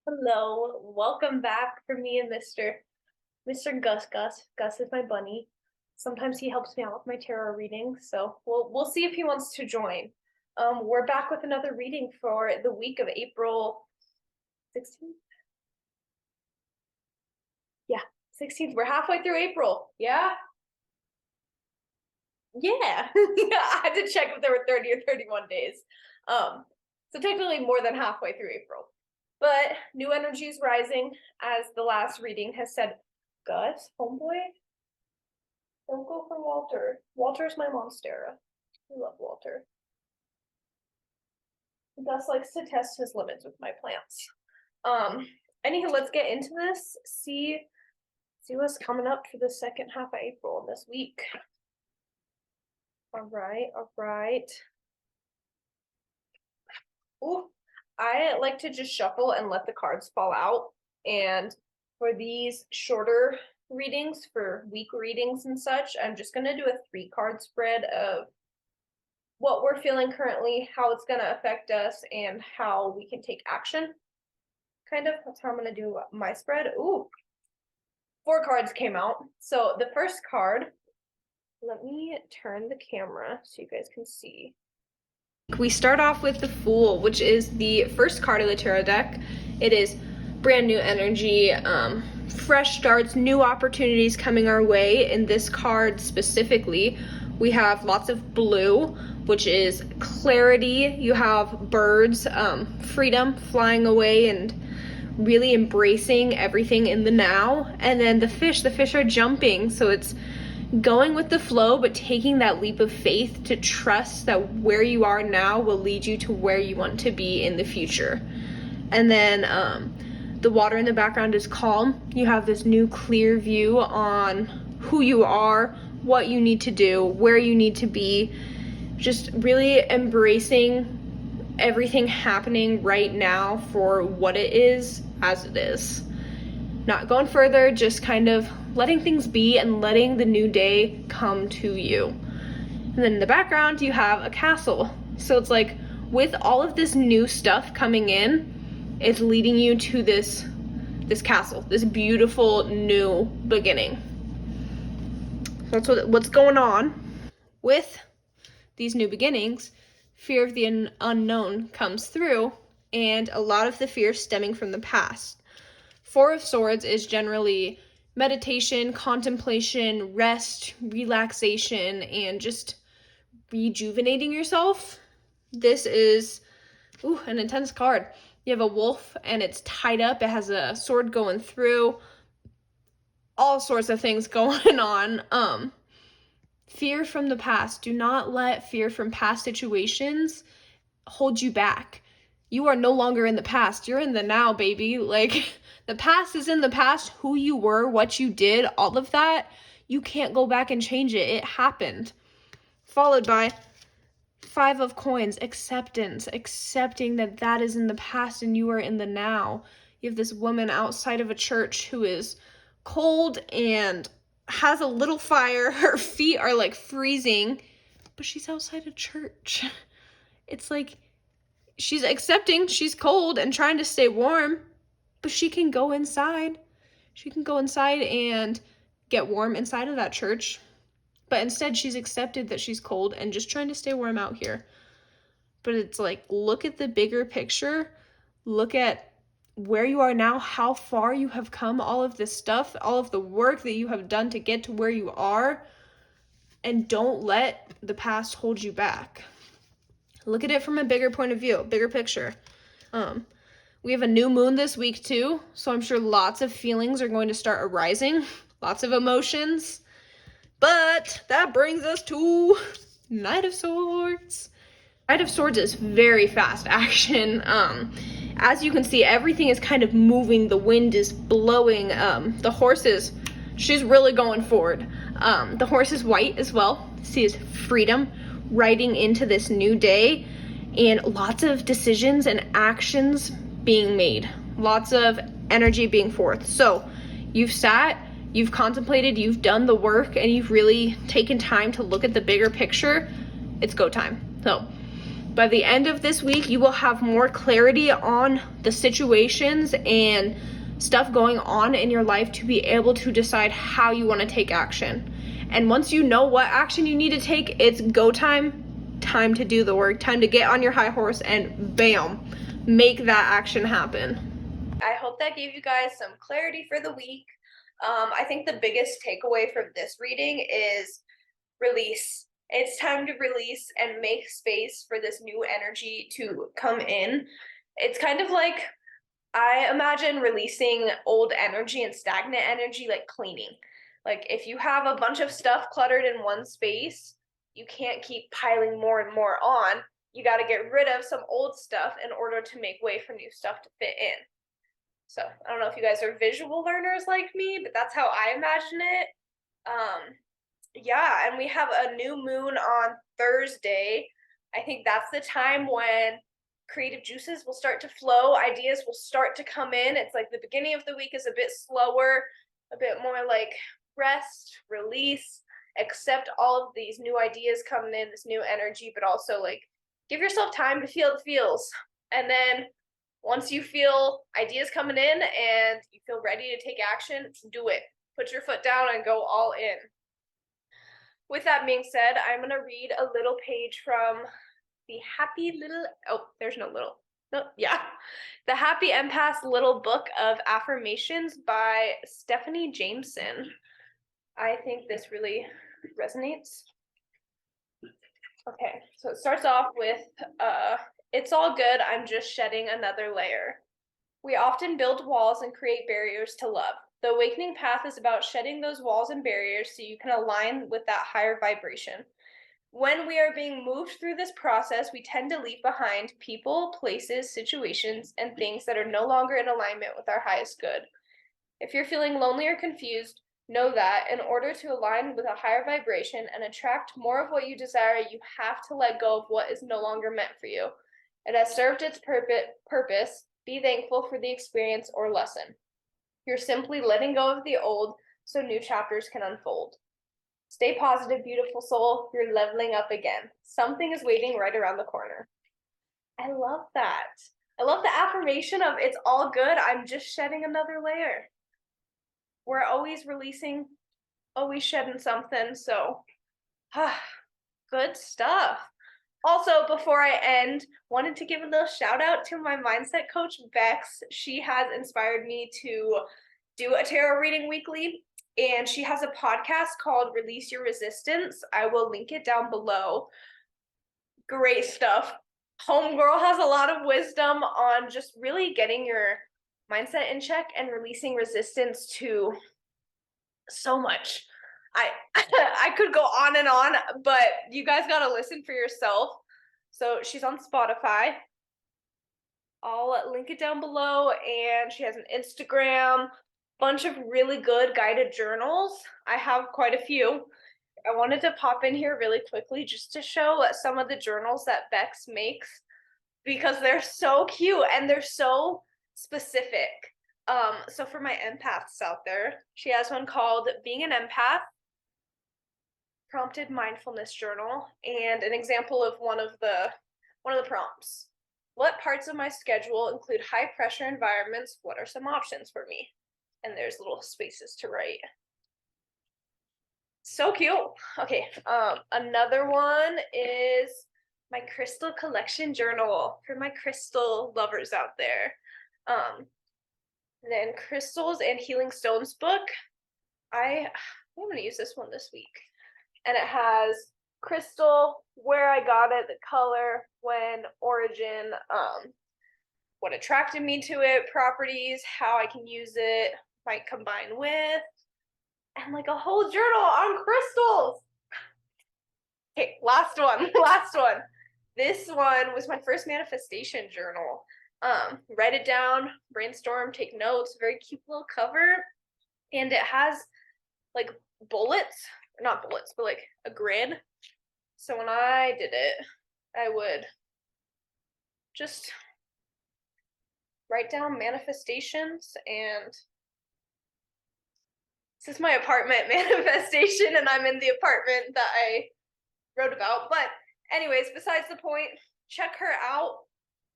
Hello, welcome back for me and Mr. Gus. Gus is my bunny. Sometimes he helps me out with my tarot readings, so we'll see if he wants to join. We're back with another reading for the week of April 16th. Yeah, 16th. We're halfway through April. Yeah. Yeah. Yeah, I had to check if there were 30 or 31 days. So technically more than halfway through April. But new energies rising, as the last reading has said. Gus, homeboy, don't go for Walter. Walter's my monstera. I love Walter. Gus likes to test his limits with my plants. Anywho, let's get into this. See what's coming up for the second half of April this week. All right. Ooh, I like to just shuffle and let the cards fall out. And for these shorter readings, for week readings and such, I'm just going to do a 3-card spread of what we're feeling currently, how it's going to affect us, and how we can take action. Kind of, that's how I'm going to do my spread. Ooh, 4 cards came out. So the first card, let me turn the camera so you guys can see. We start off with the Fool, which is the first card of the tarot deck. It is brand new energy, fresh starts, new opportunities coming our way. In this card specifically, we have lots of blue, which is clarity. You have birds, freedom, flying away and really embracing everything in the now. And then the fish are jumping, so it's going with the flow, but taking that leap of faith to trust that where you are now will lead you to where you want to be in the future. And then the water in the background is calm. You have this new clear view on who you are, what you need to do, where you need to be, just really embracing everything happening right now for what it is as it is. Not going further, just kind of letting things be and letting the new day come to you. And then in the background, you have a castle. So it's like with all of this new stuff coming in, it's leading you to this castle, this beautiful new beginning. So that's what's going on with these new beginnings. Fear of the unknown comes through, and a lot of the fear stemming from the past. 4 of Swords is generally meditation, contemplation, rest, relaxation, and just rejuvenating yourself. This is an intense card. You have a wolf and it's tied up. It has a sword going through. All sorts of things going on. Fear from the past. Do not let fear from past situations hold you back. You are no longer in the past. You're in the now, baby. Like, the past is in the past. Who you were, what you did, all of that, you can't go back and change it. It happened. Followed by 5 of Coins, acceptance, accepting that that is in the past and you are in the now. You have this woman outside of a church who is cold and has a little fire. Her feet are like freezing, but she's outside a church. It's like she's accepting she's cold and trying to stay warm, but she can go inside. She can go inside and get warm inside of that church. But instead, she's accepted that she's cold and just trying to stay warm out here. But it's like, look at the bigger picture. Look at where you are now, how far you have come, all of this stuff, all of the work that you have done to get to where you are. And don't let the past hold you back. Look at it from a bigger point of view, bigger picture. We have a new moon this week too, so I'm sure lots of feelings are going to start arising, lots of emotions. But that brings us to Knight of Swords. Knight of Swords is very fast action. As you can see, everything is kind of moving. The wind is blowing. The horse she's really going forward. The horse is white as well. See, is freedom, riding into this new day, and lots of decisions and actions being made. Lots of energy being forth. So you've sat, you've contemplated, you've done the work, and you've really taken time to look at the bigger picture. It's go time. So By the end of this week, you will have more clarity on the situations and stuff going on in your life to be able to decide how you want to take action. And once you know what action you need to take, it's go time to do the work, time to get on your high horse and bam, make that action happen. I hope that gave you guys some clarity for the week. I think the biggest takeaway from this reading is release. It's time to release and make space for this new energy to come in. It's kind of like, I imagine releasing old energy and stagnant energy like cleaning. Like if you have a bunch of stuff cluttered in one space, you can't keep piling more and more on. You got to get rid of some old stuff in order to make way for new stuff to fit in. So I don't know if you guys are visual learners like me, but that's how I imagine it. Yeah, and we have a new moon on Thursday. I think that's the time when creative juices will start to flow, ideas will start to come in. It's like the beginning of the week is a bit slower, a bit more like rest, release, accept all of these new ideas coming in, this new energy, but also like give yourself time to feel the feels. And then once you feel ideas coming in and you feel ready to take action, do it. Put your foot down and go all in. With that being said, I'm going to read a little page from the Happy Little, there's no little, no, yeah. The Happy Empath's Little Book of Affirmations by Stephanie Jameson. I think this really resonates. Okay, so it starts off with, it's all good, I'm just shedding another layer. We often build walls and create barriers to love. The awakening path is about shedding those walls and barriers so you can align with that higher vibration. When we are being moved through this process, we tend to leave behind people, places, situations, and things that are no longer in alignment with our highest good. If you're feeling lonely or confused, know that in order to align with a higher vibration and attract more of what you desire, you have to let go of what is no longer meant for you. It has served its purpose. Be thankful for the experience or lesson. You're simply letting go of the old so new chapters can unfold. Stay positive, beautiful soul. You're leveling up again. Something is waiting right around the corner. I love that. I love the affirmation of it's all good. I'm just shedding another layer. We're always releasing, always shedding something. So, good stuff. Also, before I end, wanted to give a little shout out to my mindset coach, Bex. She has inspired me to do a tarot reading weekly, and she has a podcast called Release Your Resistance. I will link it down below. Great stuff. Homegirl has a lot of wisdom on just really getting your mindset in check and releasing resistance to so much. I could go on and on, but you guys got to listen for yourself. So she's on Spotify. I'll link it down below, and she has an Instagram, bunch of really good guided journals. I have quite a few. I wanted to pop in here really quickly just to show some of the journals that Bex makes because they're so cute and they're so specific. So for my empaths out there, she has one called Being an Empath, prompted mindfulness journal, and an example of one of the prompts. What parts of my schedule include high pressure environments? What are some options for me? And there's little spaces to write. So cute. Okay, another one is my crystal collection journal for my crystal lovers out there. Then crystals and healing stones book. I'm gonna use this one this week. And it has crystal, where I got it, the color, when, origin, what attracted me to it, properties, how I can use it, might combine with, and like a whole journal on crystals. Okay, last one. This one was my first manifestation journal. Write it down, brainstorm, take notes, very cute little cover. And it has like bullets, not bullets, but like a grid. So when I did it, I would just write down manifestations, and this is my apartment manifestation, and I'm in the apartment that I wrote about. But anyways, besides the point, check her out.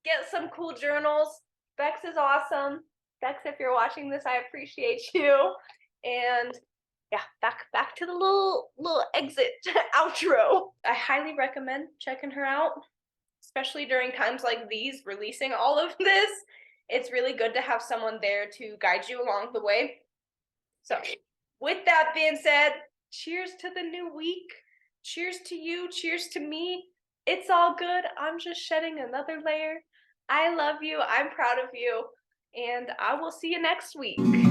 Get some cool journals. Bex is awesome. Bex, if you're watching this, I appreciate you. And yeah, back to the little exit outro. I highly recommend checking her out, especially during times like these, releasing all of this. It's really good to have someone there to guide you along the way. So, with that being said, cheers to the new week. Cheers to you. Cheers to me. It's all good. I'm just shedding another layer. I love you. I'm proud of you. And I will see you next week.